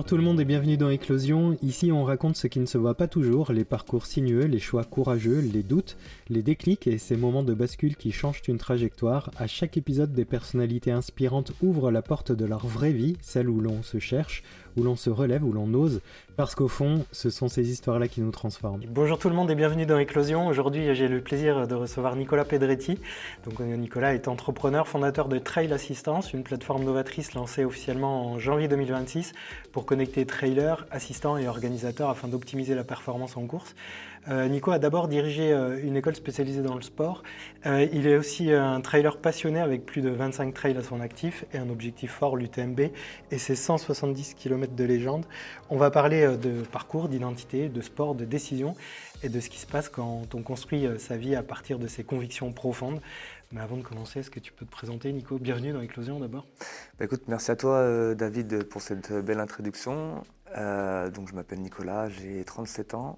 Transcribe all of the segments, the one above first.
tout le monde et bienvenue dans Éclosion. Ici on raconte ce qui ne se voit pas toujours, les parcours sinueux, les choix courageux, les doutes, les déclics et ces moments de bascule qui changent une trajectoire. À chaque épisode, des personnalités inspirantes ouvrent la porte de leur vraie vie, celle où l'on se cherche, où l'on se relève, où l'on ose, parce qu'au fond, ce sont ces histoires-là qui nous transforment. Bonjour tout le monde et bienvenue dans Éclosion. Aujourd'hui, j'ai le plaisir de recevoir Nicolas Pedretti. Donc, Nicolas est entrepreneur, fondateur de Trail Assistance, une plateforme novatrice lancée officiellement en janvier 2026 pour connecter trailers, assistants et organisateurs afin d'optimiser la performance en course. Nico a d'abord dirigé une école spécialisée dans le sport. Il est aussi un trailer passionné avec plus de 25 trails à son actif et un objectif fort, l'UTMB, et ses 170 km de légende. On va parler de parcours, d'identité, de sport, de décision et de ce qui se passe quand on construit sa vie à partir de ses convictions profondes. Mais avant de commencer, est-ce que tu peux te présenter, Nico? Bienvenue dans Éclosion d'abord. Écoute, merci à toi David pour cette belle introduction. Donc je m'appelle Nicolas, j'ai 37 ans,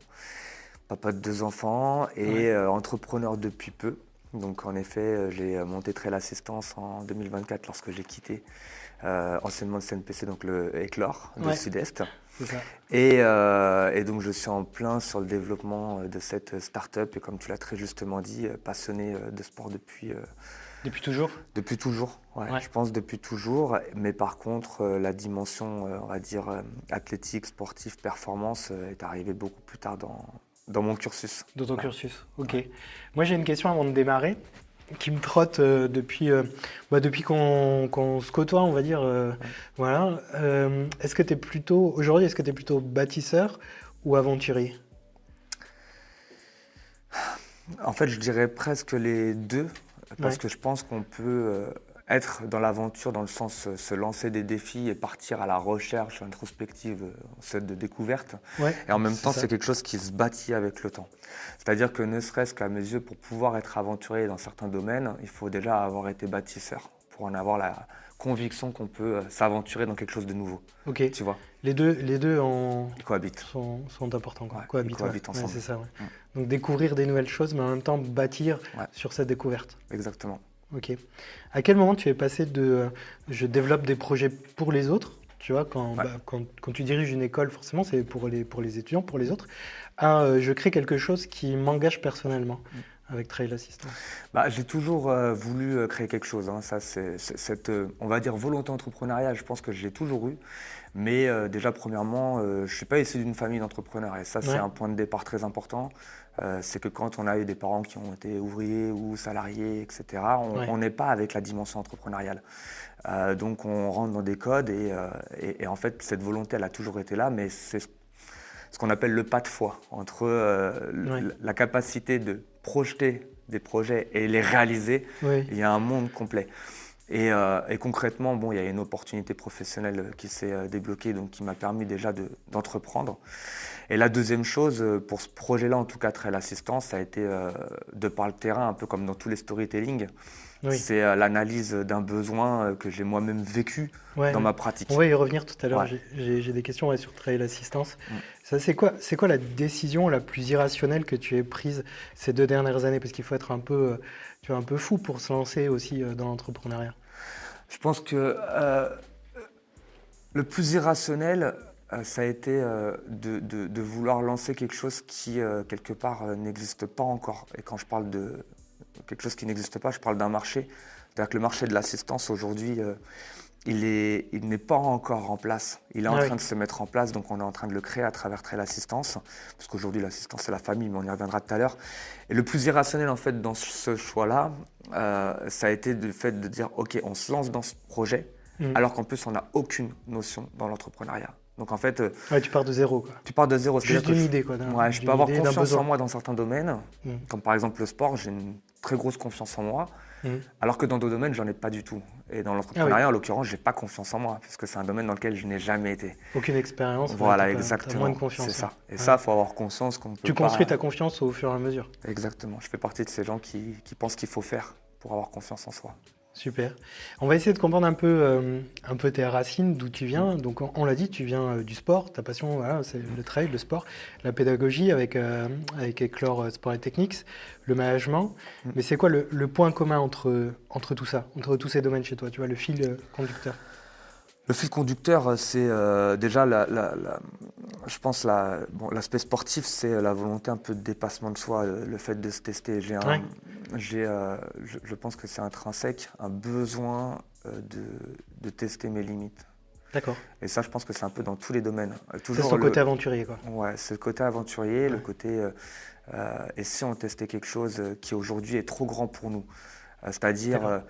papa de 2 enfants et entrepreneur depuis peu. Donc en effet, j'ai monté Trail Assistance en 2024 lorsque j'ai quitté anciennement le CNPC, donc le Éclore de Sud-Est. C'est ça. Et donc je suis en plein sur le développement de cette start-up et comme tu l'as très justement dit, passionné de sport depuis... Depuis toujours? Depuis toujours, ouais. Je pense depuis toujours. Mais par contre, la dimension, on va dire, athlétique, sportive, performance est arrivée beaucoup plus tard dans mon cursus. Dans ton cursus, ok. Ouais. Moi j'ai une question avant de démarrer qui me trotte depuis qu'on se côtoie, on va dire. Voilà. Est-ce que tu es plutôt, aujourd'hui, est-ce que tu es plutôt bâtisseur ou aventurier? En fait, je dirais presque les deux, parce que je pense qu'on peut être dans l'aventure, dans le sens se lancer des défis et partir à la recherche introspective, cette de découverte. Et en même temps, c'est quelque chose qui se bâtit avec le temps. C'est-à-dire que ne serait-ce qu'à mes yeux, pour pouvoir être aventurier dans certains domaines, il faut déjà avoir été bâtisseur, pour en avoir la conviction qu'on peut s'aventurer dans quelque chose de nouveau. Ok. Tu vois. Les deux Ils cohabitent. sont importants. Quoi. Ils cohabitent ensemble. C'est ça, ouais. Donc découvrir des nouvelles choses, mais en même temps bâtir sur cette découverte. Exactement. Ok. À quel moment tu es passé de je développe des projets pour les autres, tu vois, quand tu diriges une école, forcément c'est pour les étudiants, pour les autres, à je crée quelque chose qui m'engage personnellement avec Trail Assistance? J'ai toujours voulu créer quelque chose. Hein. Ça, c'est cette, on va dire, volonté entrepreneuriale, je pense que je l'ai toujours eu. Mais déjà, premièrement, je ne suis pas issu d'une famille d'entrepreneurs. Et ça, c'est un point de départ très important. C'est que quand on a eu des parents qui ont été ouvriers ou salariés, etc., on n'est pas avec la dimension entrepreneuriale. Donc, on rentre dans des codes et en fait, cette volonté, elle a toujours été là. Mais c'est ce qu'on appelle le pas de foi entre la capacité de projeter des projets et les réaliser. Il y a un monde complet. Et concrètement, il y a une opportunité professionnelle qui s'est débloquée, donc qui m'a permis déjà d'entreprendre. Et la deuxième chose, pour ce projet-là, en tout cas Trail Assistance, ça a été de par le terrain, un peu comme dans tous les storytelling. C'est l'analyse d'un besoin que j'ai moi-même vécu dans ma pratique. On va y revenir tout à l'heure. J'ai des questions sur Trail Assistance. Ça, c'est quoi la décision la plus irrationnelle que tu aies prise ces 2 dernières années? Parce qu'il faut être un peu fou pour se lancer aussi dans l'entrepreneuriat. Je pense que le plus irrationnel, ça a été de vouloir lancer quelque chose qui, quelque part, n'existe pas encore. Et quand je parle de quelque chose qui n'existe pas, je parle d'un marché. C'est-à-dire que le marché de l'assistance, aujourd'hui, il n'est pas encore en place. Il est en train de se mettre en place, donc on est en train de le créer à travers Trail Assistance. Parce qu'aujourd'hui, l'assistance, c'est la famille, mais on y reviendra tout à l'heure. Et le plus irrationnel, en fait, dans ce choix-là, ça a été le fait de dire, OK, on se lance dans ce projet, alors qu'en plus, on n'a aucune notion dans l'entrepreneuriat. Donc en fait, tu pars de zéro. Quoi. Tu pars de zéro. Juste une idée. Quoi, je peux avoir confiance en moi dans certains domaines, comme par exemple le sport, j'ai une très grosse confiance en moi, alors que dans d'autres domaines, j'en ai pas du tout. Et dans l'entrepreneuriat, en l'occurrence, j'ai pas confiance en moi, puisque c'est un domaine dans lequel je n'ai jamais été. Aucune expérience. Voilà, exactement. Moins de confiance. C'est ça. Et ça, il faut avoir conscience qu'on peut Tu construis ta confiance au fur et à mesure. Exactement. Je fais partie de ces gens qui pensent qu'il faut faire pour avoir confiance en soi. Super. On va essayer de comprendre un peu tes racines, d'où tu viens. Donc, on l'a dit, tu viens du sport. Ta passion, c'est le trail, le sport, la pédagogie avec Éclore Sport et Techniques, le management. Mais c'est quoi le point commun entre tout ça, entre tous ces domaines chez toi, tu vois, le fil conducteur? Le fil conducteur, c'est déjà, je pense, l'aspect sportif, c'est la volonté un peu de dépassement de soi, le fait de se tester. Je pense que c'est intrinsèque, un besoin de tester mes limites. D'accord. Et ça, je pense que c'est un peu dans tous les domaines. C'est son côté aventurier, quoi. Ouais, c'est le côté aventurier, le côté... et si on testait quelque chose qui aujourd'hui est trop grand pour nous, c'est-à-dire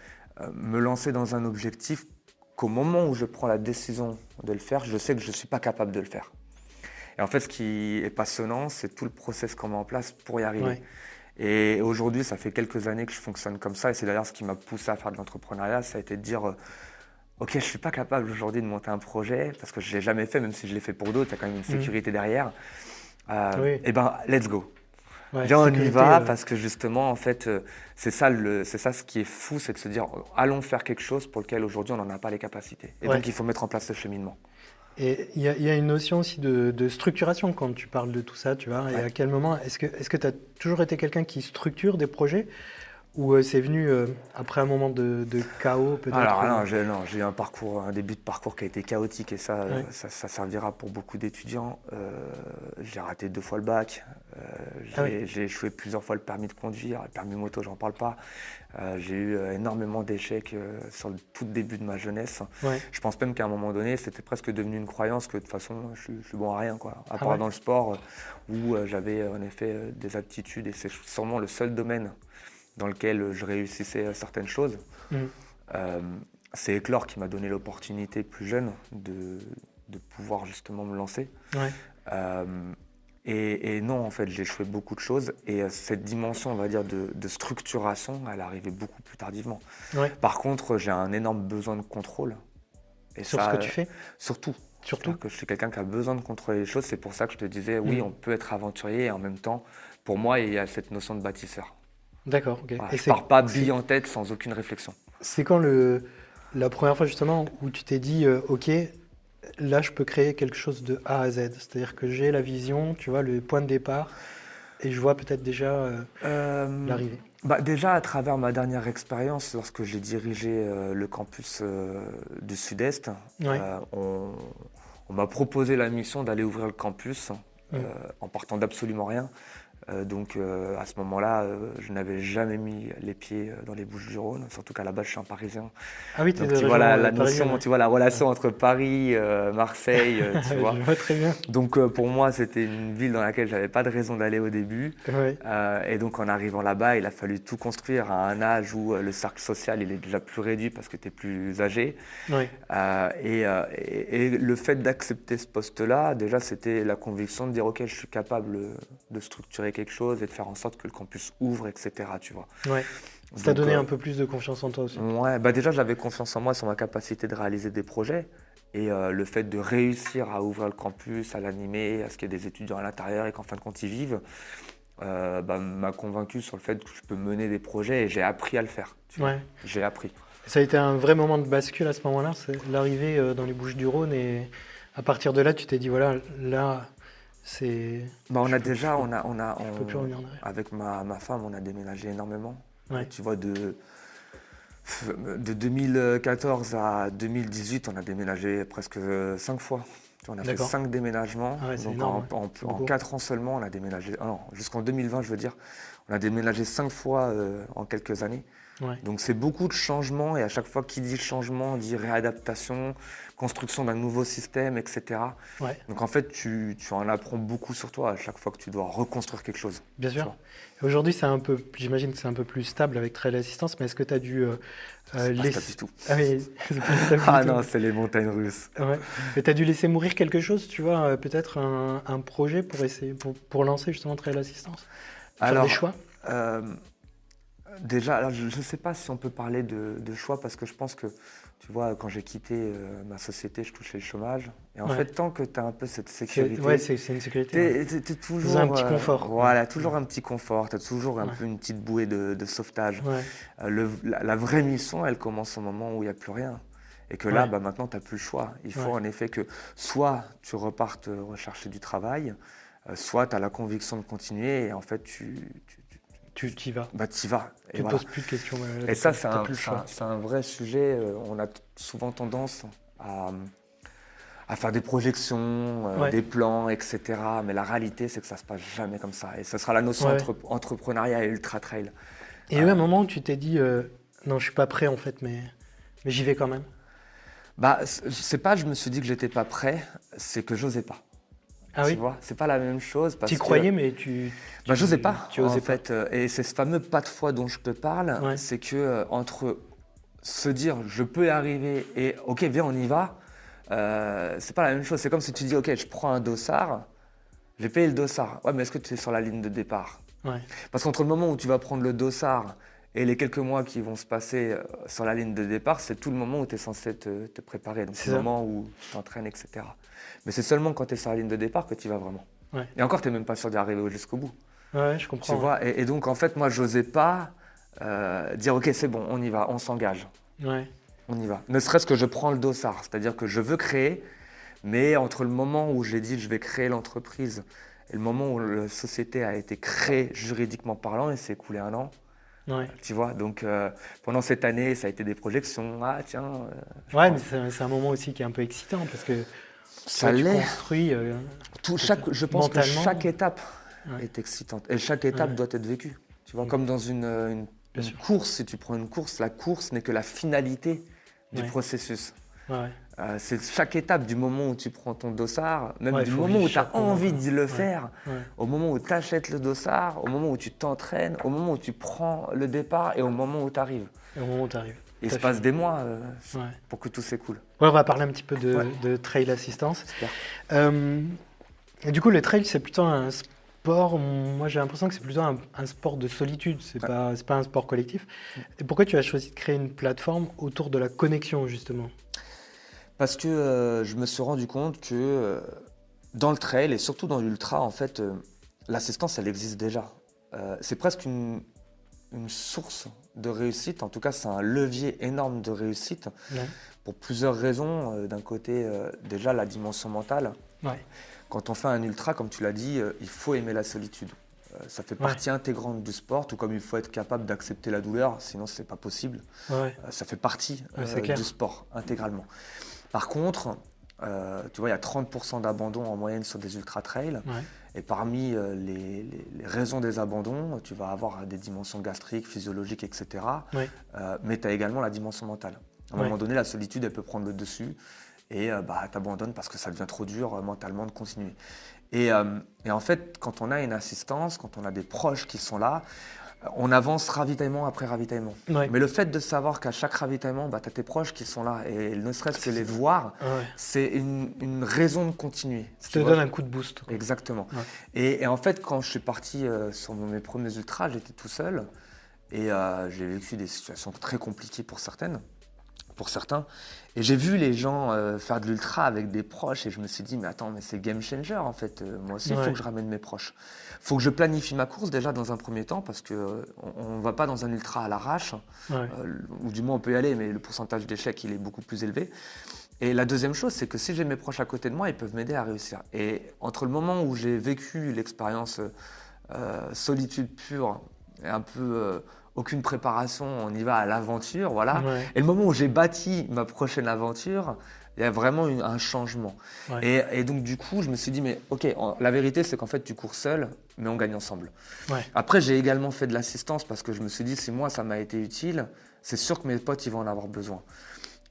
me lancer dans un objectif qu'au moment où je prends la décision de le faire, je sais que je ne suis pas capable de le faire. Et en fait, ce qui est passionnant, c'est tout le process qu'on met en place pour y arriver. Ouais. Et aujourd'hui, ça fait quelques années que je fonctionne comme ça, et c'est d'ailleurs ce qui m'a poussé à faire de l'entrepreneuriat, ça a été de dire ok, je ne suis pas capable aujourd'hui de monter un projet, parce que je ne l'ai jamais fait, même si je l'ai fait pour d'autres, il y a quand même une sécurité derrière. Et ben, let's go. Ouais, Viens, on y va, parce que justement, en fait, c'est ça ce qui est fou, c'est de se dire, allons faire quelque chose pour lequel aujourd'hui on n'en a pas les capacités. Et donc, il faut mettre en place ce cheminement. Et il y a une notion aussi de structuration quand tu parles de tout ça, tu vois. Ouais. Et à quel moment, est-ce que tu as toujours été quelqu'un qui structure des projets ou c'est venu après un moment de chaos peut-être? Alors non, j'ai eu un début de parcours qui a été chaotique et ça servira pour beaucoup d'étudiants. J'ai raté 2 fois le bac, j'ai échoué plusieurs fois le permis de conduire, le permis moto, j'en parle pas. J'ai eu énormément d'échecs sur le tout début de ma jeunesse. Ouais. Je pense même qu'à un moment donné, c'était presque devenu une croyance que de toute façon, je suis bon à rien, quoi. À part dans le sport où j'avais en effet des aptitudes et c'est sûrement le seul domaine dans lequel je réussissais certaines choses. C'est Éclore qui m'a donné l'opportunité plus jeune de pouvoir justement me lancer. Ouais. Et non, en fait, j'ai échoué beaucoup de choses et cette dimension, on va dire, de structuration, elle arrivait beaucoup plus tardivement. Ouais. Par contre, j'ai un énorme besoin de contrôle. Et sur ce que tu fais ? Surtout que je suis quelqu'un qui a besoin de contrôler les choses. C'est pour ça que je te disais, oui, on peut être aventurier et en même temps, pour moi, il y a cette notion de bâtisseur. D'accord, ok. Voilà, je ne pars pas bille en tête sans aucune réflexion. C'est quand la première fois justement où tu t'es dit ok, là je peux créer quelque chose de A à Z, c'est-à-dire que j'ai la vision, tu vois, le point de départ et je vois peut-être déjà l'arrivée. Déjà à travers ma dernière expérience, lorsque j'ai dirigé le campus du Sud-Est, on m'a proposé la mission d'aller ouvrir le campus en partant d'absolument rien. Donc à ce moment-là, je n'avais jamais mis les pieds dans les Bouches-du-Rhône, surtout qu'à la base je suis un Parisien. Ah oui, donc tu vois la notion, tu vois la relation entre Paris, Marseille, tu vois. Je vois très bien. Donc pour moi, c'était une ville dans laquelle j'avais pas de raison d'aller au début. Ouais. Et donc en arrivant là-bas, il a fallu tout construire à un âge où le cercle social il est déjà plus réduit parce que tu es plus âgé. Ouais. Et le fait d'accepter ce poste-là, déjà c'était la conviction de dire ok, je suis capable de structurer quelque chose et de faire en sorte que le campus ouvre, etc. Tu vois. Ouais. Ça t'a donné un peu plus de confiance en toi aussi. Ouais, déjà j'avais confiance en moi sur ma capacité de réaliser des projets et le fait de réussir à ouvrir le campus, à l'animer, à ce qu'il y ait des étudiants à l'intérieur et qu'en fin de compte ils vivent, m'a convaincu sur le fait que je peux mener des projets et j'ai appris à le faire. Tu vois. J'ai appris. Ça a été un vrai moment de bascule à ce moment-là, c'est l'arrivée dans les Bouches-du-Rhône et à partir de là tu t'es dit voilà, là c'est... on a déjà, avec ma femme, on a déménagé énormément. Ouais. Tu vois, de 2014 à 2018, on a déménagé presque 5 fois. On a fait 5 déménagements. Ah ouais, c'est donc énorme, en 4 ans seulement, on a déménagé. Jusqu'en 2020, je veux dire, on a déménagé 5 fois en quelques années. Ouais. Donc c'est beaucoup de changements et à chaque fois qui dit changement dit réadaptation, construction d'un nouveau système, etc. Ouais. Donc en fait tu en apprends beaucoup sur toi à chaque fois que tu dois reconstruire quelque chose. Bien sûr. Aujourd'hui j'imagine que c'est un peu plus stable avec Trail Assistance, mais est-ce que tu as dû c'est pas stable du tout. Ah oui, c'est pas stable ah non, c'est les montagnes russes. Ouais. Mais tu as dû laisser mourir quelque chose, tu vois, peut-être un projet pour essayer pour lancer justement Trail Assistance. Faire des choix. Déjà, alors je ne sais pas si on peut parler de choix parce que je pense que, tu vois, quand j'ai quitté ma société, je touchais le chômage. Et en fait, tant que tu as un peu cette sécurité, c'est une sécurité. Tu es toujours un petit confort. Voilà, toujours un petit confort. Tu as toujours un peu une petite bouée de sauvetage. Ouais. La vraie mission, elle commence au moment où il n'y a plus rien. Et que là, maintenant, tu n'as plus le choix. Il faut en effet que soit tu repartes rechercher du travail, soit tu as la conviction de continuer et en fait, tu y vas. Tu y vas. Tu ne poses plus de questions. Et ça, c'est un vrai sujet. On a souvent tendance, à faire des projections, des plans, etc. Mais la réalité, c'est que ça se passe jamais comme ça. Et ce sera la notion entre entrepreneuriat et ultra trail. Et il y a eu un moment où tu t'es dit non, je suis pas prêt en fait, mais j'y vais quand même. Bah, c'est pas, je me suis dit que j'étais pas prêt, c'est que j'osais pas. Ah tu oui. vois, c'est pas la même chose. Tu croyais, mais tu j'osais pas. Tu osais en fait, et c'est ce fameux pas de foi dont je te parle. C'est que entre se dire je peux y arriver et ok, viens, on y va. C'est pas la même chose. C'est comme si tu dis ok, je prends un dossard, je vais payer le dossard. Ouais, mais est-ce que tu es sur la ligne de départ? Parce qu'entre le moment où tu vas prendre le dossard et les quelques mois qui vont se passer sur la ligne de départ, c'est tout le moment où tu es censé te préparer. Donc c'est le moment où tu t'entraînes, etc. Mais c'est seulement quand tu es sur la ligne de départ que tu y vas vraiment. Et encore, tu n'es même pas sûr d'y arriver jusqu'au bout. Ouais, je comprends. Tu vois, et donc en fait, moi, j'osais pas dire ok, c'est bon, on y va, on s'engage. On y va. Ne serait-ce que je prends le dossard, c'est-à-dire que je veux créer, mais entre le moment où j'ai dit je vais créer l'entreprise et le moment où la société a été créée juridiquement parlant, il s'est écoulé 1 an. Tu vois, donc pendant cette année, ça a été des projections. Ah tiens. Mais c'est un moment aussi qui est un peu excitant parce que ça tu construis. Je pense que chaque étape est excitante et chaque étape doit être vécue. Tu vois, comme dans une course, si tu prends une course, la course n'est que la finalité du processus. C'est chaque étape, du moment où tu prends ton dossard, même du moment où tu as envie de le faire, au moment où tu achètes le dossard, au moment où tu t'entraînes, au moment où tu prends le départ et au moment où tu arrives. Il se passe des mois pour que tout s'écoule. On va parler un petit peu de trail assistance. Et du coup, le trail, c'est plutôt un sport. Moi, j'ai l'impression que c'est plutôt un sport de solitude. C'est pas un sport collectif. Et pourquoi tu as choisi de créer une plateforme autour de la connexion, justement ? Parce que je me suis rendu compte que dans le trail et surtout dans l'ultra, en fait, l'assistance, elle existe déjà. C'est presque une source de réussite. En tout cas, c'est un levier énorme de réussite pour plusieurs raisons. D'un côté, déjà, la dimension mentale. Quand on fait un ultra, comme tu l'as dit, il faut aimer la solitude. Ça fait partie intégrante du sport, tout comme il faut être capable d'accepter la douleur, sinon c'est pas possible. Ça fait partie du sport, intégralement. Par contre, tu vois, il y a 30% d'abandon en moyenne sur des ultra-trails. Et parmi les raisons des abandons, tu vas avoir des dimensions gastriques, physiologiques, etc. Mais tu as également la dimension mentale. À un moment donné, la solitude, elle peut prendre le dessus et tu abandonnes parce que ça devient trop dur mentalement de continuer. Et en fait, quand on a une assistance, quand on a des proches qui sont là, on avance ravitaillement après ravitaillement. Mais le fait de savoir qu'à chaque ravitaillement, tu as tes proches qui sont là et ne serait-ce que les voir, c'est une raison de continuer. Ça te donne un coup de boost. Exactement. Et en fait, quand je suis parti sur mes premiers ultras, j'étais tout seul et j'ai vécu des situations très compliquées pour certains. Et j'ai vu les gens faire de l'ultra avec des proches et je me suis dit, mais attends, mais c'est game changer en fait. Moi aussi, il faut que je ramène mes proches. Il faut que je planifie ma course déjà dans un premier temps parce qu'on ne va pas dans un ultra à l'arrache, ou du moins on peut y aller, mais le pourcentage d'échec, il est beaucoup plus élevé. Et la deuxième chose, c'est que si j'ai mes proches à côté de moi, ils peuvent m'aider à réussir. Et entre le moment où j'ai vécu l'expérience solitude pure et un peu... aucune préparation, on y va à l'aventure, voilà. Et le moment où j'ai bâti ma prochaine aventure, il y a vraiment un changement. Et donc du coup, je me suis dit, mais ok, la vérité c'est qu'en fait tu cours seul, mais on gagne ensemble. Après, j'ai également fait de l'assistance parce que je me suis dit, si moi ça m'a été utile, c'est sûr que mes potes ils vont en avoir besoin.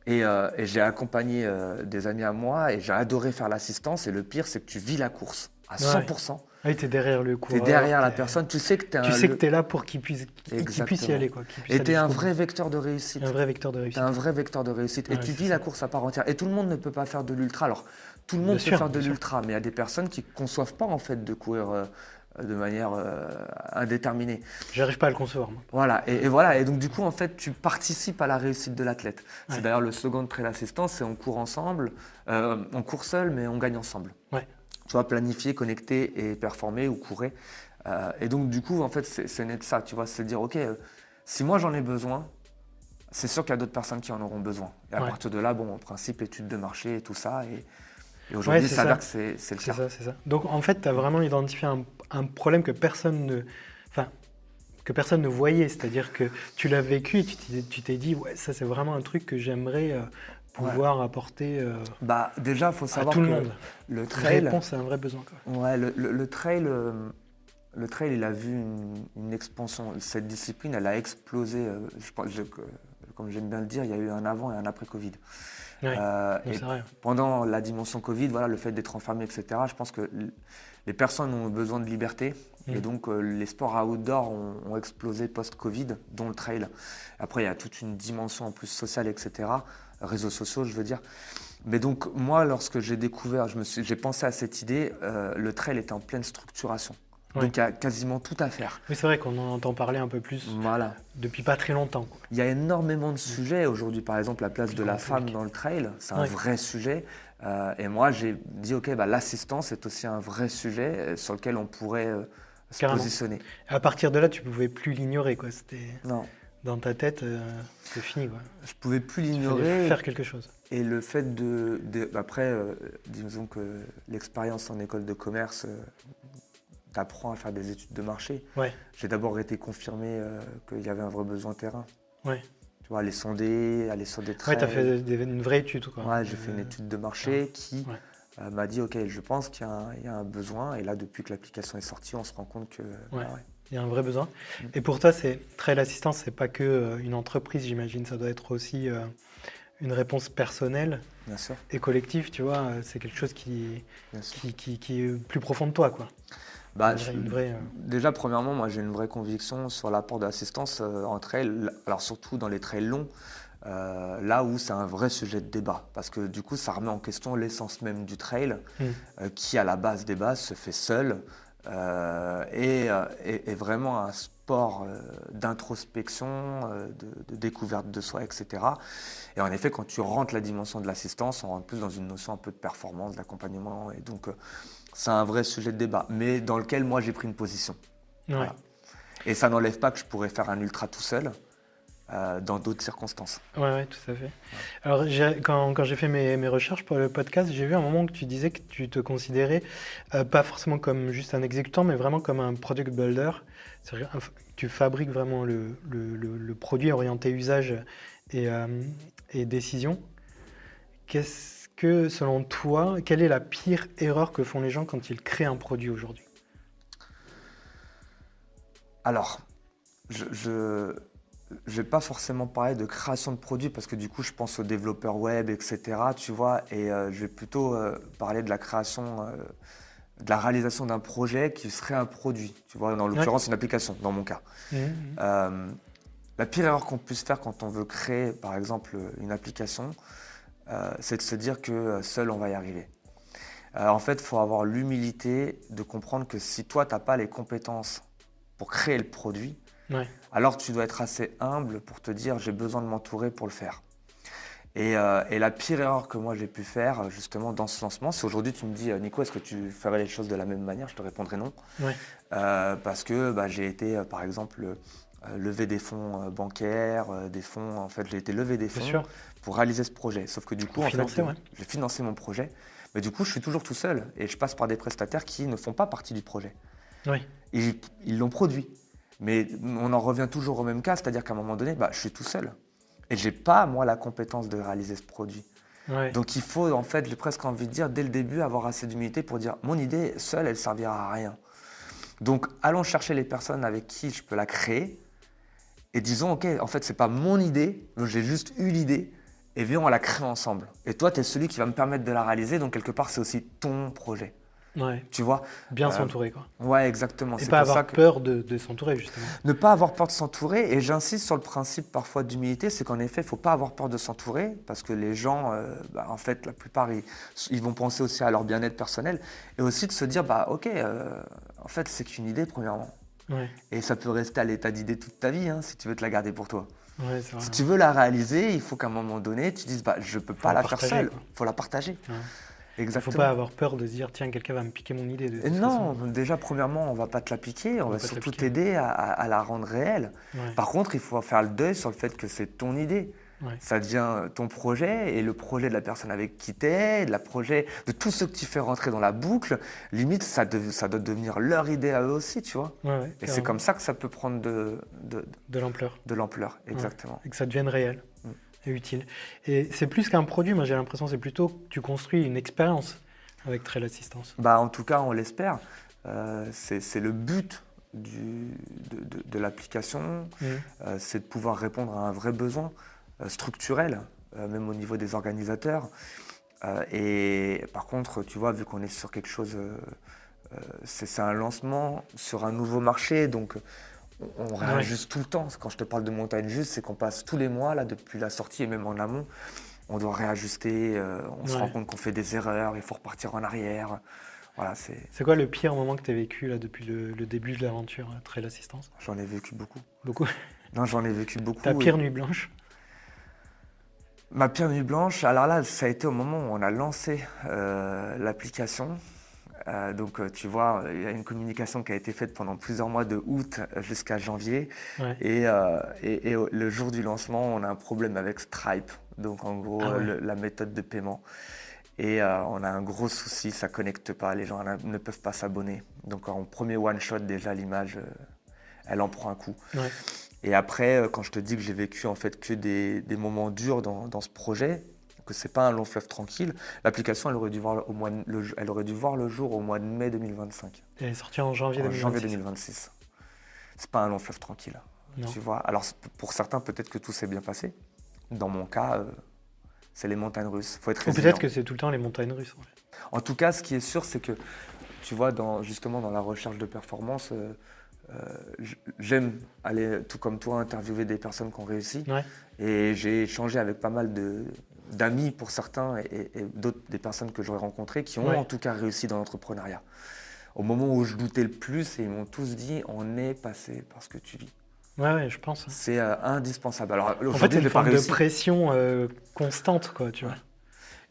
Et j'ai accompagné des amis à moi et j'ai adoré faire l'assistance. Et le pire, c'est que tu vis la course à 100%. Tu es derrière le coureur. Tu es derrière la personne. Tu sais que tu es là pour qu'il puisse y aller. Et tu es un vrai vecteur de réussite. Un vrai vecteur de réussite. Tu es un vrai vecteur de réussite. Et tu vis la course à part entière. Et tout le monde ne peut pas faire de l'ultra. Alors, tout le monde peut faire de l'ultra. Mais il y a des personnes qui ne conçoivent pas en fait, de courir de manière indéterminée. J'arrive pas à le concevoir. Moi. Voilà. Et voilà. Et donc, du coup, en fait, tu participes à la réussite de l'athlète. C'est d'ailleurs le slogan de Trail Assistance, c'est on court ensemble. On court seul, mais on gagne ensemble. Tu vois, planifier, connecter et performer ou courir. Et donc, du coup, en fait, c'est né de ça. Tu vois, c'est de dire, OK, si moi j'en ai besoin, c'est sûr qu'il y a d'autres personnes qui en auront besoin. Et à partir de là, bon, en principe, études de marché et tout ça. Et aujourd'hui, ça a l'air que c'est le cas. C'est ça. Donc, en fait, tu as vraiment identifié un problème que personne ne voyait. C'est-à-dire que tu l'as vécu et tu t'es dit, ouais, ça, c'est vraiment un truc que j'aimerais pouvoir apporter déjà, il faut à savoir tout que le monde. le Une trail, réponse à un vrai besoin, quoi. ouais, le trail, il a vu une expansion. Cette discipline, elle a explosé. Comme j'aime bien le dire, il y a eu un avant et un après Covid. Ouais, Et c'est vrai. pendant la dimension Covid, voilà, le fait d'être enfermé, etc., je pense que les personnes ont besoin de liberté. Et donc, les sports outdoor ont explosé post-Covid, dont le trail. Après, il y a toute une dimension en plus sociale, etc., réseaux sociaux, je veux dire. Mais donc, moi, lorsque j'ai découvert, j'ai pensé à cette idée, le trail était en pleine structuration. Ouais. Donc, il y a quasiment tout à faire. Oui, c'est vrai qu'on en entend parler un peu plus Voilà. depuis pas très longtemps, quoi. Il y a énormément de sujets aujourd'hui, par exemple la place de la femme dans le trail, c'est un vrai sujet. Et moi, j'ai dit, ok, l'assistance est aussi un vrai sujet sur lequel on pourrait se positionner. À partir de là, tu pouvais plus l'ignorer, quoi. C'était Non. dans ta tête, c'est fini, quoi. Je pouvais plus Il l'ignorer. fallait faire quelque chose. Et le fait après, disons que l'expérience en école de commerce t'apprends à faire des études de marché. Ouais. J'ai d'abord été confirmé qu'il y avait un vrai besoin terrain. Ouais. Tu vois, aller sonder, aller sur des trails. Ouais, tu as fait une vraie étude, quoi. Ouais, j'ai fait une étude de marché qui m'a dit, ok, je pense qu'il y a un besoin. Et là, depuis que l'application est sortie, on se rend compte que... Il y a un vrai besoin. Et pour toi, Trail Assistance, c'est pas que une entreprise, j'imagine. Ça doit être aussi une réponse personnelle. Bien sûr. Et collective, tu vois. C'est quelque chose qui est plus profond de toi, quoi. Déjà, premièrement, moi, j'ai une vraie conviction sur l'apport de l'assistance en trail, alors surtout dans les trails longs, là où c'est un vrai sujet de débat. Parce que du coup, ça remet en question l'essence même du trail, qui, à la base des bases, se fait seul, est vraiment un sport d'introspection, de découverte de soi, etc. Et en effet, quand tu rentres la dimension de l'assistance, on rentre plus dans une notion un peu de performance, d'accompagnement. Et donc, c'est un vrai sujet de débat, mais dans lequel moi, j'ai pris une position. Ouais. Voilà. Et ça n'enlève pas que je pourrais faire un ultra tout seul. Dans d'autres circonstances. Ouais, tout à fait. Alors, quand j'ai fait mes recherches pour le podcast, j'ai vu un moment que tu disais que tu te considérais pas forcément comme juste un exécutant, mais vraiment comme un product builder. C'est-à-dire que tu fabriques vraiment le produit orienté usage et décision. Qu'est-ce que, selon toi, quelle est la pire erreur que font les gens quand ils créent un produit aujourd'hui ? Alors, je vais pas forcément parler de création de produits parce que du coup, je pense aux développeurs web, etc. Tu vois, et je vais plutôt parler de la création, de la réalisation d'un projet qui serait un produit. Tu vois, dans l'occurrence, une application, dans mon cas. La pire erreur qu'on puisse faire quand on veut créer, par exemple, une application, c'est de se dire que seul, on va y arriver. En fait, il faut avoir l'humilité de comprendre que si toi, tu n'as pas les compétences pour créer le produit, alors tu dois être assez humble pour te dire j'ai besoin de m'entourer pour le faire. Et la pire erreur que moi j'ai pu faire justement dans ce lancement, c'est aujourd'hui tu me dis Nico, est-ce que tu ferais les choses de la même manière ? Je te répondrai non. Parce que j'ai été par exemple lever des fonds bancaires, des fonds, en fait j'ai été lever des fonds pour réaliser ce projet. Sauf que du coup en fait j'ai financé mon projet, mais du coup je suis toujours tout seul et je passe par des prestataires qui ne font pas partie du projet. Ils l'ont produit. Mais on en revient toujours au même cas, c'est-à-dire qu'à un moment donné, je suis tout seul. Et je n'ai pas, moi, la compétence de réaliser ce produit. Donc il faut, en fait, j'ai presque envie de dire, dès le début, avoir assez d'humilité pour dire mon idée, seule, elle ne servira à rien. Donc allons chercher les personnes avec qui je peux la créer et disons, ok, en fait, ce n'est pas mon idée, j'ai juste eu l'idée et viens, on la crée ensemble. Et toi, tu es celui qui va me permettre de la réaliser, donc quelque part, c'est aussi ton projet. Tu vois, bien s'entourer, quoi. Ouais, exactement. Et pas avoir peur de s'entourer, justement. Ne pas avoir peur de s'entourer. Et j'insiste sur le principe parfois d'humilité, c'est qu'en effet, il ne faut pas avoir peur de s'entourer parce que les gens, en fait, la plupart, ils vont penser aussi à leur bien-être personnel et aussi de se dire, ok, en fait, c'est qu'une idée, premièrement. Et ça peut rester à l'état d'idée toute ta vie, si tu veux te la garder pour toi. Si tu veux la réaliser, il faut qu'à un moment donné, tu dises, je ne peux pas la faire seule. Il faut la partager. Il ne faut pas avoir peur de se dire tiens, quelqu'un va me piquer mon idée. Non, déjà, premièrement, on ne va pas te la piquer, on va surtout t'aider à la rendre réelle. Par contre, il faut faire le deuil sur le fait que c'est ton idée. Ça devient ton projet et le projet de la personne avec qui tu es, de tous ceux que tu fais rentrer dans la boucle. Limite, ça doit devenir leur idée à eux aussi, tu vois. Et c'est comme ça que ça peut prendre de l'ampleur. De l'ampleur, exactement. Et que ça devienne réel. et utile. Et c'est plus qu'un produit, moi j'ai l'impression que c'est plutôt que tu construis une expérience avec Trail Assistance. Bah, en tout cas, on l'espère. C'est le but de l'application, c'est de pouvoir répondre à un vrai besoin structurel, même au niveau des organisateurs. Et par contre, tu vois, vu qu'on est sur quelque chose, c'est un lancement sur un nouveau marché, donc on réajuste tout le temps. Quand je te parle de montagne juste, c'est qu'on passe tous les mois, là, depuis la sortie et même en amont, on doit réajuster, on se rend compte qu'on fait des erreurs, il faut repartir en arrière. Voilà, c'est quoi le pire moment que tu as vécu là, depuis le début de l'aventure Trail Assistance? J'en ai vécu beaucoup. Beaucoup? Non, j'en ai vécu beaucoup. Ta pire nuit blanche? Ma pire nuit blanche, alors là, ça a été au moment où on a lancé l'application. Donc, tu vois, il y a une communication qui a été faite pendant plusieurs mois, de août jusqu'à janvier. Ouais. Et le jour du lancement, on a un problème avec Stripe, donc en gros, la méthode de paiement. Et on a un gros souci, ça ne connecte pas, les gens ne peuvent pas s'abonner. Donc, en premier one-shot, déjà, l'image, elle en prend un coup. Ouais. Et après, quand je te dis que j'ai vécu en fait que des moments durs dans ce projet, que c'est pas un long fleuve tranquille, l'application elle aurait dû voir le jour au mois de mai 2025. Et elle est sortie en janvier 2026. Janvier 2026. C'est pas un long fleuve tranquille. Non. Tu vois. Alors pour certains, peut-être que tout s'est bien passé. Dans mon cas, c'est les montagnes russes. Faut être résilient. Peut-être que c'est tout le temps les montagnes russes. Ouais. En tout cas, ce qui est sûr, c'est que tu vois, justement dans la recherche de performance. J'aime aller, tout comme toi, interviewer des personnes qui ont réussi. Ouais. Et j'ai échangé avec pas mal d'amis pour certains et d'autres, des personnes que j'aurais rencontrées qui ont en tout cas réussi dans l'entrepreneuriat. Au moment où je doutais le plus, et ils m'ont tous dit on est passé par ce que tu vis. Ouais, je pense. C'est indispensable. Alors, en fait, c'est une forme de pression constante, quoi, tu vois.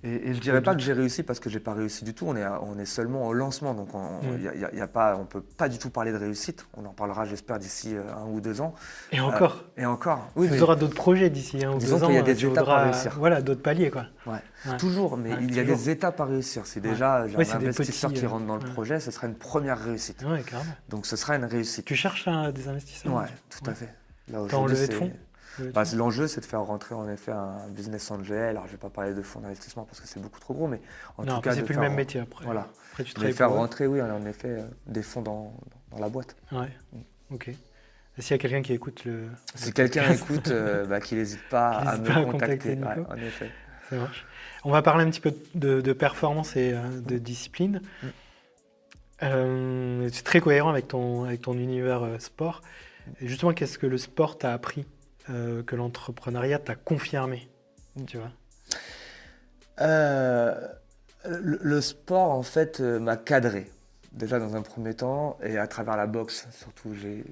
Et je dirais pas que j'ai réussi parce que j'ai pas réussi du tout. On est seulement au lancement, donc on peut pas du tout parler de réussite. On en parlera, j'espère, d'ici 1 ou 2 ans. Et encore. Et encore. Oui, tu auras d'autres projets d'ici 1 ou 2 ans. Disons qu'il y a des étapes à réussir. Voilà, d'autres paliers, quoi. Ouais. Toujours, mais il y a des étapes à réuir. Si déjà j'ai un investisseur qui rentre dans le projet, ce sera une première réussite. Ouais, carrément. Donc ce sera une réussite. Tu cherches des investisseurs? Ouais, tout à fait. T'as en levée de fonds? L'enjeu, c'est de faire rentrer en effet un business angel. Alors, je ne vais pas parler de fonds d'investissement parce que c'est beaucoup trop gros, mais en tout cas, c'est plus le même métier après. Voilà. Après, tu travailles faire rentrer, oui, en effet, des fonds dans la boîte. Ouais. Ok. Et s'il y a quelqu'un qui écoute si quelqu'un écoute, qu'il n'hésite pas à me contacter. Ouais, en effet. Ça marche. On va parler un petit peu de performance et de discipline. C'est très cohérent avec ton univers sport. Et justement, qu'est-ce que le sport t'a appris que l'entrepreneuriat t'a confirmé, tu vois? Le sport, en fait, m'a cadré. Déjà dans un premier temps, et à travers la boxe. Surtout, j'ai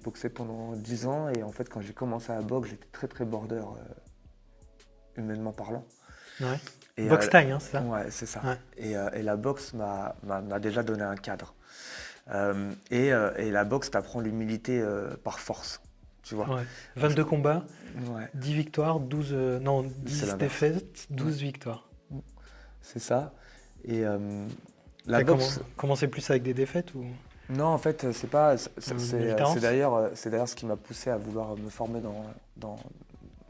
boxé pendant 10 ans, et en fait, quand j'ai commencé à la boxe, j'étais très, très border, humainement parlant. Ouais. Boxe taille, c'est ça? Ouais, c'est ça. Ouais. Et la boxe m'a déjà donné un cadre. Et la boxe t'apprend l'humilité par force. Tu vois. Ouais. 22 combats, 10 victoires, 10 défaites, 12 victoires. C'est ça. Et la boxe. Commencé plus avec des défaites ou... Non, en fait, c'est pas. C'est d'ailleurs ce qui m'a poussé à vouloir me former dans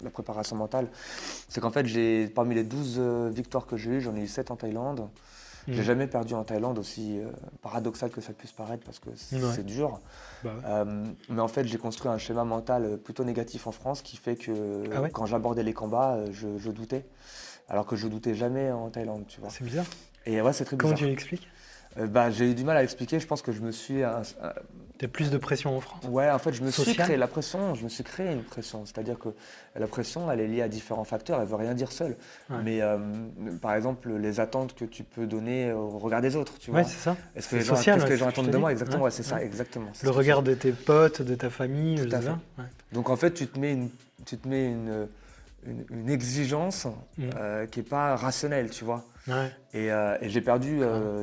la préparation mentale. C'est qu'en fait, parmi les 12 victoires que j'ai eues, j'en ai eu 7 en Thaïlande. J'ai jamais perdu en Thaïlande, aussi paradoxal que ça puisse paraître, parce que c'est dur. Bah ouais. Mais en fait, j'ai construit un schéma mental plutôt négatif en France qui fait que quand j'abordais les combats, je doutais. Alors que je doutais jamais en Thaïlande, tu vois. C'est bizarre. Et ouais, c'est très bizarre. Comment tu l'expliques? J'ai eu du mal à l'expliquer. Je pense que je me suis... T'as plus de pression en France? Ouais, en fait, je me suis créé la pression. Je me suis créé une pression. C'est-à-dire que la pression, elle est liée à différents facteurs. Elle ne veut rien dire seule. Ouais. Mais par exemple, les attentes que tu peux donner au regard des autres, tu vois. Ouais, c'est ça. Qu'est-ce que les gens attendent de moi? Exactement, c'est ça, exactement. Le regard de tes potes, de ta famille. Tout à fait. Ouais. Donc en fait, tu te mets une exigence qui n'est pas rationnelle, tu vois. Ouais. Et j'ai perdu,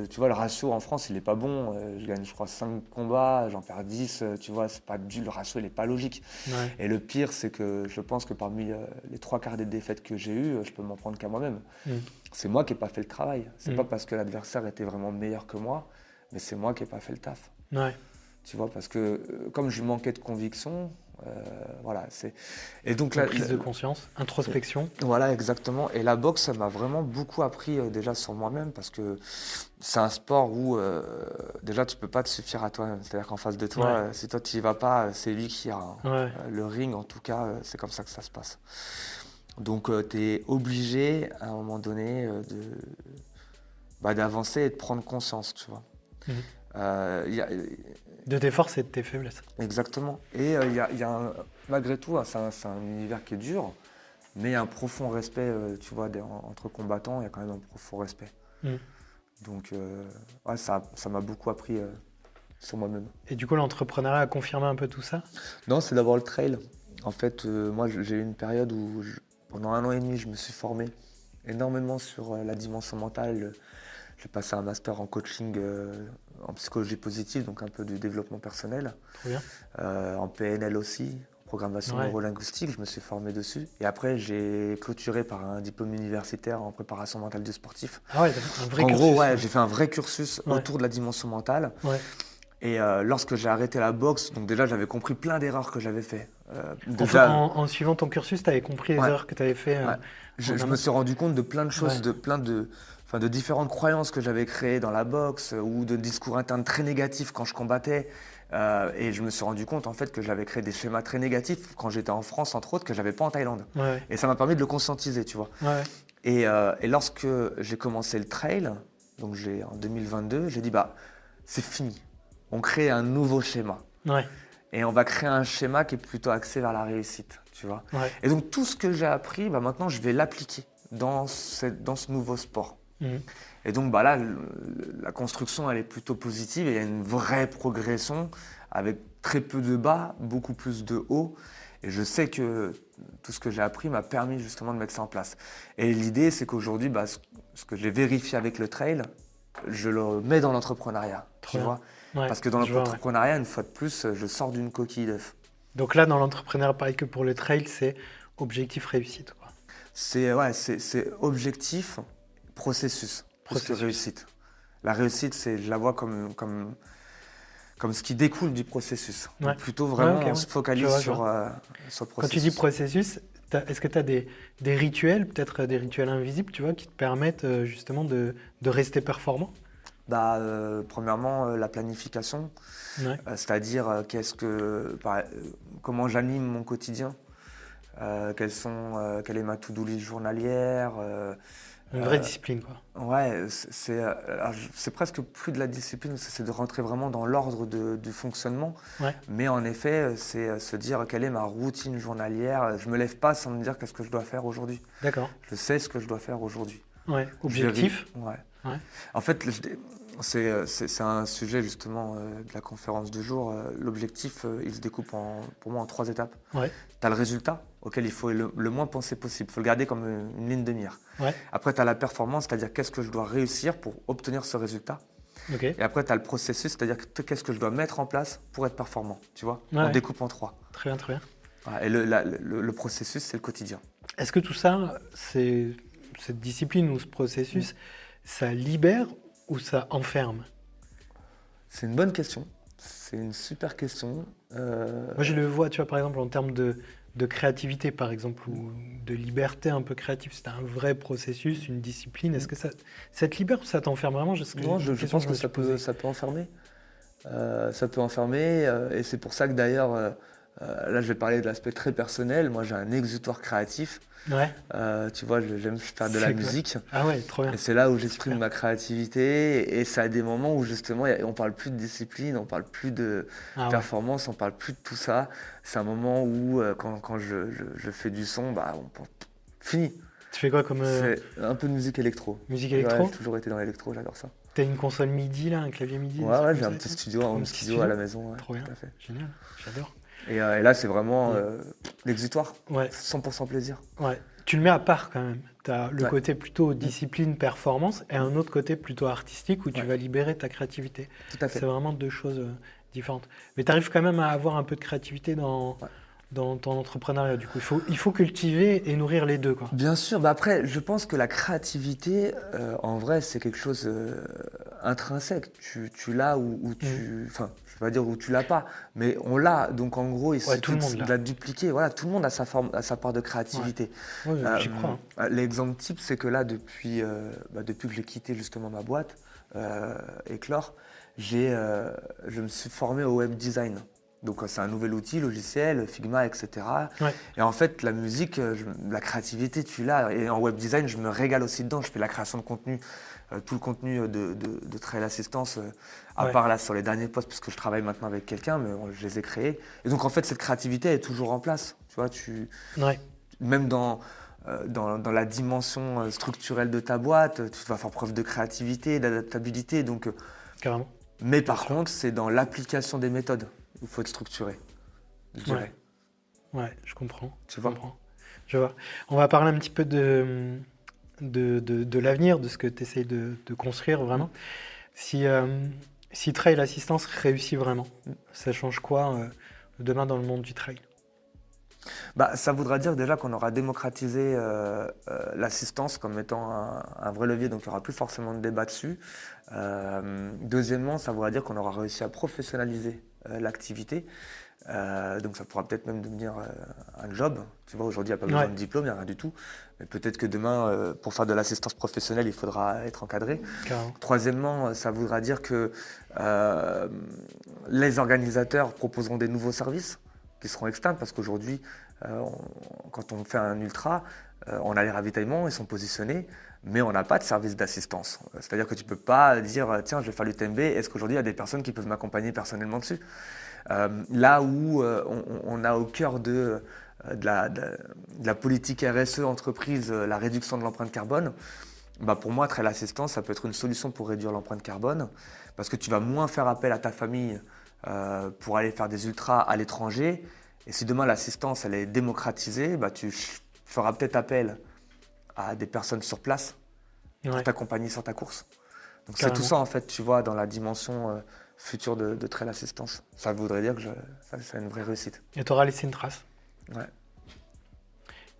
tu vois, le ratio en France, il n'est pas bon. Je gagne, je crois, 5 combats, j'en perds 10, tu vois, c'est pas le ratio, il n'est pas logique. Ouais. Et le pire, c'est que je pense que parmi les 3/4 des défaites que j'ai eues, je peux m'en prendre qu'à moi-même. C'est moi qui n'ai pas fait le travail. C'est pas parce que l'adversaire était vraiment meilleur que moi, mais c'est moi qui n'ai pas fait le taf. Ouais. Tu vois, parce que comme je manquais de conviction, Voilà, et donc la prise de conscience, introspection. Voilà, exactement. Et la boxe, ça m'a vraiment beaucoup appris déjà sur moi-même parce que c'est un sport où déjà tu peux pas te suffire à toi-même. C'est-à-dire qu'en face de toi, si toi tu y vas pas, c'est lui qui a le ring. En tout cas, c'est comme ça que ça se passe. Donc tu es obligé à un moment donné d'avancer et de prendre conscience, tu vois. De tes forces et de tes faiblesses. Exactement. Et malgré tout, c'est un univers qui est dur, mais il y a un profond respect, tu vois, entre combattants, il y a quand même un profond respect. Donc, ça m'a beaucoup appris sur moi-même. Et du coup, l'entrepreneuriat a confirmé un peu tout ça? Non, c'est d'abord le trail. En fait, moi, j'ai eu une période où, pendant 1 an et demi, je me suis formé énormément sur la dimension mentale. J'ai passé un master en coaching, en psychologie positive, donc un peu du développement personnel. Très bien. En PNL aussi, programmation neurolinguistique, je me suis formé dessus. Et après, j'ai clôturé par un diplôme universitaire en préparation mentale du sportif. Ah ouais, un vrai cursus. En gros, j'ai fait un vrai cursus autour de la dimension mentale. Et lorsque j'ai arrêté la boxe, donc déjà j'avais compris plein d'erreurs que j'avais fait. En suivant ton cursus, tu avais compris les erreurs que tu avais fait. Je me suis rendu compte de plein de choses, de différentes croyances que j'avais créées dans la boxe ou de discours internes très négatifs quand je combattais. Et je me suis rendu compte en fait que j'avais créé des schémas très négatifs quand j'étais en France, entre autres, que j'avais pas en Thaïlande. Et ça m'a permis de le conscientiser, tu vois. Et lorsque j'ai commencé le trail, donc en 2022, j'ai dit c'est fini. On crée un nouveau schéma. Et on va créer un schéma qui est plutôt axé vers la réussite, tu vois. Et donc tout ce que j'ai appris, maintenant je vais l'appliquer dans ce nouveau sport. Et donc là, la construction elle est plutôt positive et il y a une vraie progression avec très peu de bas, beaucoup plus de hauts. Et je sais que tout ce que j'ai appris m'a permis justement de mettre ça en place. Et l'idée, c'est qu'aujourd'hui, ce que j'ai vérifié avec le trail, je le mets dans l'entrepreneuriat, tu vois. Parce que dans l'entrepreneuriat, une fois de plus, je sors d'une coquille d'œuf. Donc là, dans l'entrepreneuriat, pareil que pour le trail, c'est objectif réussite, quoi. C'est objectif, processus, plus que réussite. La réussite, je la vois comme ce qui découle du processus. Donc plutôt vraiment, on se focalise sur le processus. Quand tu dis processus, est-ce que tu as des rituels, peut-être des rituels invisibles, tu vois, qui te permettent justement de rester performant? Premièrement, la planification, c'est-à-dire comment j'anime mon quotidien, quelle est ma to-do list journalière. Une vraie discipline, quoi. Ouais, c'est presque plus de la discipline, c'est de rentrer vraiment dans l'ordre du fonctionnement. Mais en effet, c'est se dire quelle est ma routine journalière. Je me lève pas sans me dire qu'est-ce que je dois faire aujourd'hui. D'accord. Je sais ce que je dois faire aujourd'hui. Objectif. En fait, c'est un sujet justement de la conférence du jour. L'objectif, il se découpe pour moi en 3 étapes. Tu as le résultat auquel il faut le moins penser possible. Il faut le garder comme une ligne de mire. Après, tu as la performance, c'est-à-dire qu'est-ce que je dois réussir pour obtenir ce résultat. Et après, tu as le processus, c'est-à-dire qu'est-ce que je dois mettre en place pour être performant. Tu vois, on découpe en 3. Très bien, très bien. Et le processus, c'est le quotidien. Est-ce que tout ça, cette discipline ou ce processus, ça libère ou ça enferme? C'est une bonne question. C'est une super question. Moi, je le vois, tu vois, par exemple, en termes de créativité, par exemple, ou de liberté un peu créative. C'est un vrai processus, une discipline. Est-ce que ça te libère ou ça t'enferme vraiment? Non, je pense que ça peut enfermer. Ça peut enfermer. Et c'est pour ça que d'ailleurs, là, je vais parler de l'aspect très personnel. Moi, j'ai un exutoire créatif. Tu vois, j'aime faire de la musique. Ah ouais, trop bien. Et c'est là où j'exprime ma créativité. Et ça a des moments où justement, on parle plus de discipline, on parle plus de performance, on parle plus de tout ça. C'est un moment où, quand je fais du son, fini. Tu fais quoi comme C'est un peu de musique électro. Musique électro? J'ai toujours été dans l'électro, j'adore ça. T'as une console MIDI là, un clavier MIDI? Ouais, j'ai un petit studio, à la maison. Trop bien, génial, j'adore. Et là, c'est vraiment l'exutoire, 100% plaisir. Tu le mets à part quand même. Tu as le côté plutôt discipline, performance, et un autre côté plutôt artistique où tu vas libérer ta créativité. Tout à fait. C'est vraiment 2 choses différentes. Mais tu arrives quand même à avoir un peu de créativité dans ton entrepreneuriat. Du coup, il faut cultiver et nourrir les deux, quoi. Bien sûr. Après, je pense que la créativité, en vrai, c'est quelque chose intrinsèque. Tu l'as ou tu... Enfin, je ne vais pas dire où tu l'as pas, mais on l'a. Donc en gros, il tout le monde suffit de la dupliquer. Voilà, tout le monde a sa part de créativité. Ouais, j'y crois. L'exemple type, c'est que là, depuis que j'ai quitté justement ma boîte, Éclore, je me suis formé au web design. Donc c'est un nouvel outil, logiciel, Figma, etc. Ouais. Et en fait, la musique, la créativité, tu l'as. Et en web design, je me régale aussi dedans. Je fais la création de contenu, tout le contenu de Trail Assistance, à part là sur les derniers posts, parce que je travaille maintenant avec quelqu'un, mais je les ai créés. Et donc en fait, cette créativité est toujours en place. Tu vois, même dans la dimension structurelle de ta boîte, tu vas faire preuve de créativité, d'adaptabilité. Donc, carrément. Mais par contre, c'est dans l'application des méthodes. Il faut être structuré, je dirais. Ouais, je comprends. Tu vois ? Je vois. On va parler un petit peu de l'avenir, de ce que tu essayes de construire vraiment. Si Trail Assistance réussit vraiment, ça change quoi demain dans le monde du trail ? Ça voudra dire déjà qu'on aura démocratisé l'assistance comme étant un vrai levier, donc il n'y aura plus forcément de débat dessus. Deuxièmement, ça voudra dire qu'on aura réussi à professionnaliser l'activité. Donc ça pourra peut-être même devenir un job. Tu vois, aujourd'hui, il n'y a pas besoin de diplôme, il n'y a rien du tout. Mais peut-être que demain, pour faire de l'assistance professionnelle, il faudra être encadré. Carrément. Troisièmement, ça voudra dire que les organisateurs proposeront des nouveaux services qui seront externes, parce qu'aujourd'hui, quand on fait un ultra, on a les ravitaillements, ils sont positionnés, mais on n'a pas de service d'assistance. C'est-à-dire que tu ne peux pas dire, tiens, je vais faire l'UTMB, est-ce qu'aujourd'hui il y a des personnes qui peuvent m'accompagner personnellement dessus ? Là où on a au cœur de la politique RSE entreprise, la réduction de l'empreinte carbone, pour moi, Trail Assistance, ça peut être une solution pour réduire l'empreinte carbone, parce que tu vas moins faire appel à ta famille pour aller faire des ultras à l'étranger. Et si demain l'assistance elle est démocratisée, tu feras peut-être appel à des personnes sur place pour t'accompagner sur ta course. Donc carrément. C'est tout ça en fait, tu vois, dans la dimension future de Trail Assistance. Ça voudrait dire que c'est une vraie réussite. Et tu auras laissé une trace. Ouais.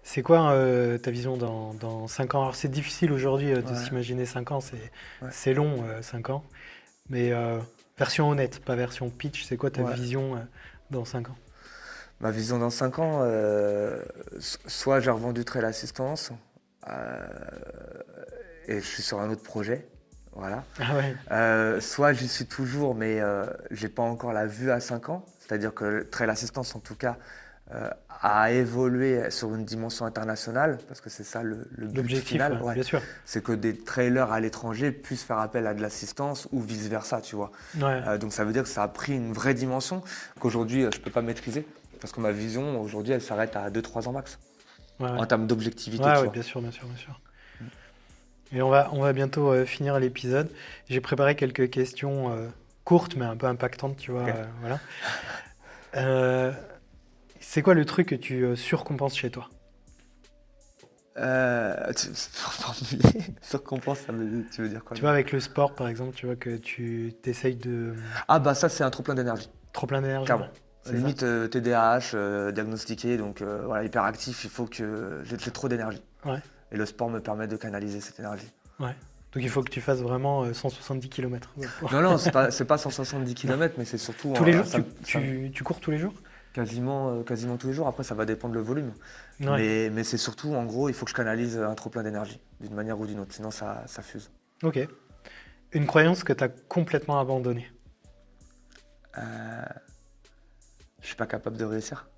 C'est quoi ta vision dans 5 ans ? Alors c'est difficile aujourd'hui de s'imaginer 5 ans, c'est long 5 ans. Mais version honnête, pas version pitch, c'est quoi ta vision dans 5 ans ? Ma vision dans 5 ans, soit j'ai revendu Trail Assistance et je suis sur un autre projet, voilà. Soit j'y suis toujours, mais j'ai pas encore la vue à 5 ans. C'est-à-dire que Trail Assistance, en tout cas, a évolué sur une dimension internationale, parce que c'est ça l'objectif final. Bien sûr. C'est que des trailers à l'étranger puissent faire appel à de l'assistance ou vice-versa, tu vois. Donc ça veut dire que ça a pris une vraie dimension qu'aujourd'hui, je peux pas maîtriser. Parce que ma vision, aujourd'hui, elle s'arrête à 2-3 ans max. En termes d'objectivité. Bien sûr. Et on va bientôt finir l'épisode. J'ai préparé quelques questions courtes, mais un peu impactantes, tu vois. Voilà. C'est quoi le truc que tu surcompenses chez toi ? Surcompense, tu veux dire quoi ? Tu vois, avec le sport, par exemple, tu vois que tu t'essayes de... ça, c'est un trop plein d'énergie. Trop plein d'énergie. Clairement. Limite TDAH, diagnostiqué, donc hyperactif, il faut que j'ai trop d'énergie. Et le sport me permet de canaliser cette énergie. Donc il faut que tu fasses vraiment 170 km. Non, c'est pas 170 km, mais c'est surtout... Tous les jours, tu cours tous les jours ? Quasiment tous les jours, après ça va dépendre le volume. Mais c'est surtout, en gros, il faut que je canalise un trop plein d'énergie, d'une manière ou d'une autre, sinon ça fuse. Ok. Une croyance que tu as complètement abandonnée ? Je suis pas capable de réussir.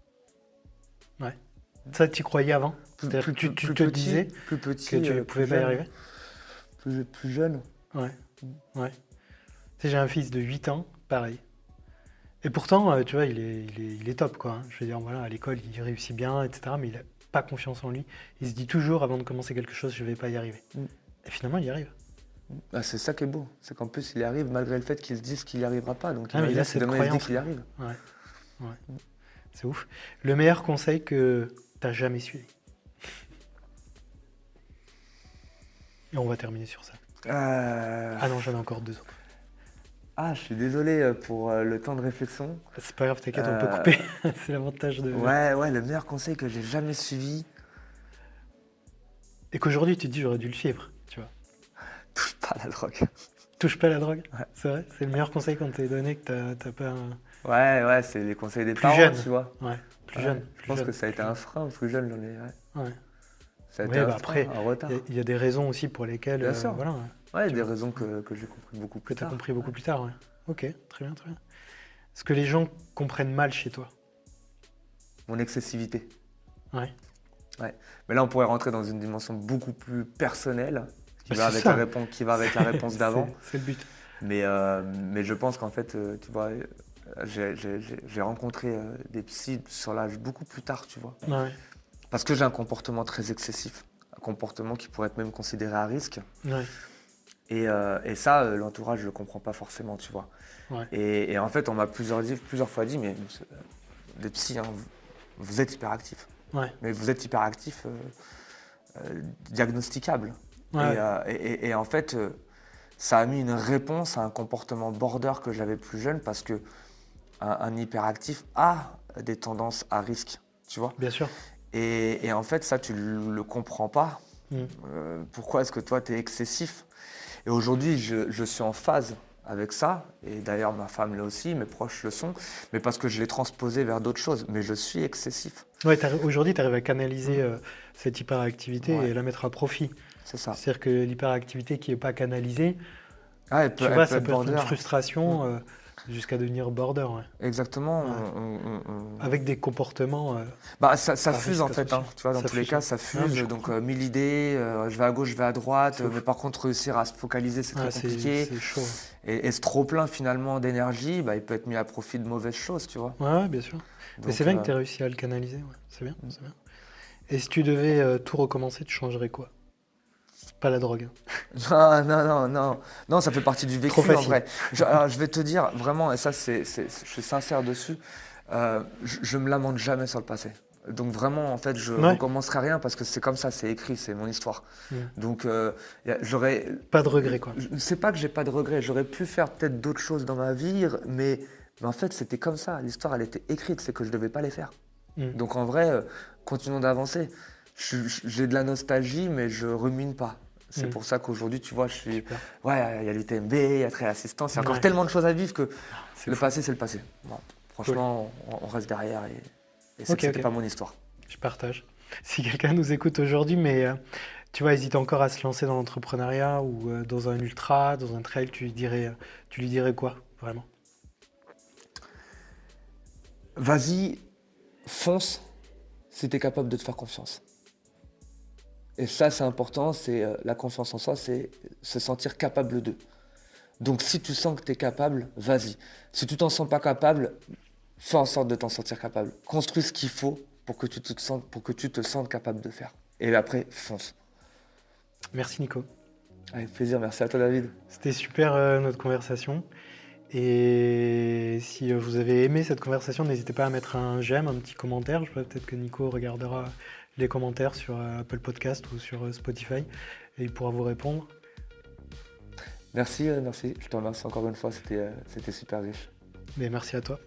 Ça, tu y croyais avant ? C'est-à-dire que tu te disais plus petit, que tu ne pouvais pas y arriver ? Plus jeune. Ouais. Tu sais, j'ai un fils de 8 ans, pareil. Et pourtant, tu vois, il est top, quoi. Je veux dire, voilà, à l'école, il réussit bien, etc. Mais il n'a pas confiance en lui. Il se dit toujours, avant de commencer quelque chose, je ne vais pas y arriver. Et finalement, il y arrive. C'est ça qui est beau. C'est qu'en plus, il y arrive malgré le fait qu'il se dise qu'il n'y arrivera pas. Donc, mais là, c'est demain, il se dit qu'il y arrive. C'est ouf. Le meilleur conseil que tu n'as jamais suivi. Et on va terminer sur ça. Ah non, j'en ai encore 2 autres. Je suis désolé pour le temps de réflexion. C'est pas grave, t'inquiète, on peut couper. C'est l'avantage de... Ouais, le meilleur conseil que j'ai jamais suivi. Et qu'aujourd'hui, tu te dis, j'aurais dû le suivre, tu vois. Touche pas à la drogue. Touche pas à la drogue. Ouais. C'est vrai. C'est le meilleur conseil qu'on t'ait donné que t'as pas. Ouais, c'est les conseils des Plus parents, jeune. tu vois. Ouais. Plus Ouais. jeune. Je pense que ça a été un frein, plus jeune, j'en ai. Ouais. Ça a été un frein, après, un retard. il y a des raisons aussi pour lesquelles. Bien sûr. Voilà. Ouais, des raisons que j'ai compris beaucoup Que plus tu as tard. compris beaucoup plus tard. Ouais. Ok, très bien, très bien. Ce que les gens comprennent mal chez toi. Mon excessivité. Ouais. Mais là, on pourrait rentrer dans une dimension beaucoup plus personnelle, qui Bah, va c'est avec ça. la réponse d'avant. C'est le but. Mais je pense qu'en fait, tu vois, j'ai rencontré des psys sur l'âge beaucoup plus tard, tu vois. Ouais. Parce que j'ai un comportement très excessif. Un comportement qui pourrait être même considéré à risque. Ouais. Et ça, l'entourage ne le comprend pas forcément, tu vois. Ouais. Et en fait, on m'a plusieurs fois dit, mais des psys, hein, vous êtes hyperactif. Ouais. Mais vous êtes hyperactif diagnosticable. Ouais. Et en fait, ça a mis une réponse à un comportement border que j'avais plus jeune parce que un hyperactif a des tendances à risque, tu vois. Bien sûr. Et en fait, ça, tu le comprends pas. Mm. Pourquoi est-ce que toi, tu es excessif? Et aujourd'hui, je suis en phase avec ça. Et d'ailleurs, ma femme l'est aussi, mes proches le sont. Mais parce que je l'ai transposé vers d'autres choses. Mais je suis excessif. Ouais, aujourd'hui, tu arrives à canaliser cette hyperactivité Ouais. et la mettre à profit. C'est ça. C'est-à-dire que l'hyperactivité qui n'est pas canalisée, Ah, tu vois, ça être peut être une border. frustration jusqu'à devenir border. Ouais. Exactement. Ouais. Avec des comportements. Bah, ça à fuse en risque fait, hein. associé. Tu vois, dans Ça tous les fuse, cas, ouais. ça Ah, mais fuse. je Donc, comprends. 1000 idées, je vais à gauche, je vais à droite. C'est ouf. Mais par contre, réussir à se focaliser, c'est très compliqué. C'est chaud. Et ce trop-plein finalement d'énergie, bah, il peut être mis à profit de mauvaises choses, tu vois. Ouais, bien sûr. Mais Donc, c'est bien que tu aies réussi à le canaliser. Ouais. C'est bien, c'est bien. Et si tu devais tout recommencer, tu changerais quoi? Pas la drogue. Non, ça fait partie du vécu Trop en facile. vrai. Alors, je vais te dire vraiment, et ça, je suis sincère dessus, je me lamente jamais sur le passé. Donc vraiment, en fait, je Ouais. recommencerai rien parce que c'est comme ça, c'est écrit, c'est mon histoire. Mm. Donc, j'aurais. Pas de regret, quoi. C'est pas que j'ai pas de regrets, j'aurais pu faire peut-être d'autres choses dans ma vie, mais en fait, c'était comme ça. L'histoire, elle était écrite, c'est que je devais pas les faire. Mm. Donc en vrai, continuons d'avancer. J'ai de la nostalgie, mais je rumine pas. C'est Mm. pour ça qu'aujourd'hui, tu vois, je suis. Super. Ouais, il y a l'UTMB, il y a Trail Assistance, il y a encore Ouais. tellement de choses à vivre que C'est le fou. passé, c'est le passé. Bon, franchement, on reste derrière et c'était Ok. pas mon histoire. Je partage. Si quelqu'un nous écoute aujourd'hui, mais tu vois, hésite encore à se lancer dans l'entrepreneuriat ou dans un ultra, dans un trail, tu lui dirais quoi, vraiment? Vas-y, fonce si tu es capable de te faire confiance. Et ça, c'est important, c'est la confiance en soi, c'est se sentir capable d'eux. Donc si tu sens que tu es capable, vas-y. Si tu t'en sens pas capable, fais en sorte de t'en sentir capable. Construis ce qu'il faut pour que tu te sentes capable de faire. Et après, fonce. Merci Nico. Avec plaisir, merci à toi David. C'était super notre conversation. Et si vous avez aimé cette conversation, n'hésitez pas à mettre un j'aime, un petit commentaire. Je sais pas, peut-être que Nico regardera les commentaires sur Apple Podcast ou sur Spotify et il pourra vous répondre. Merci. Je te remercie encore une fois, c'était super riche. Mais merci à toi.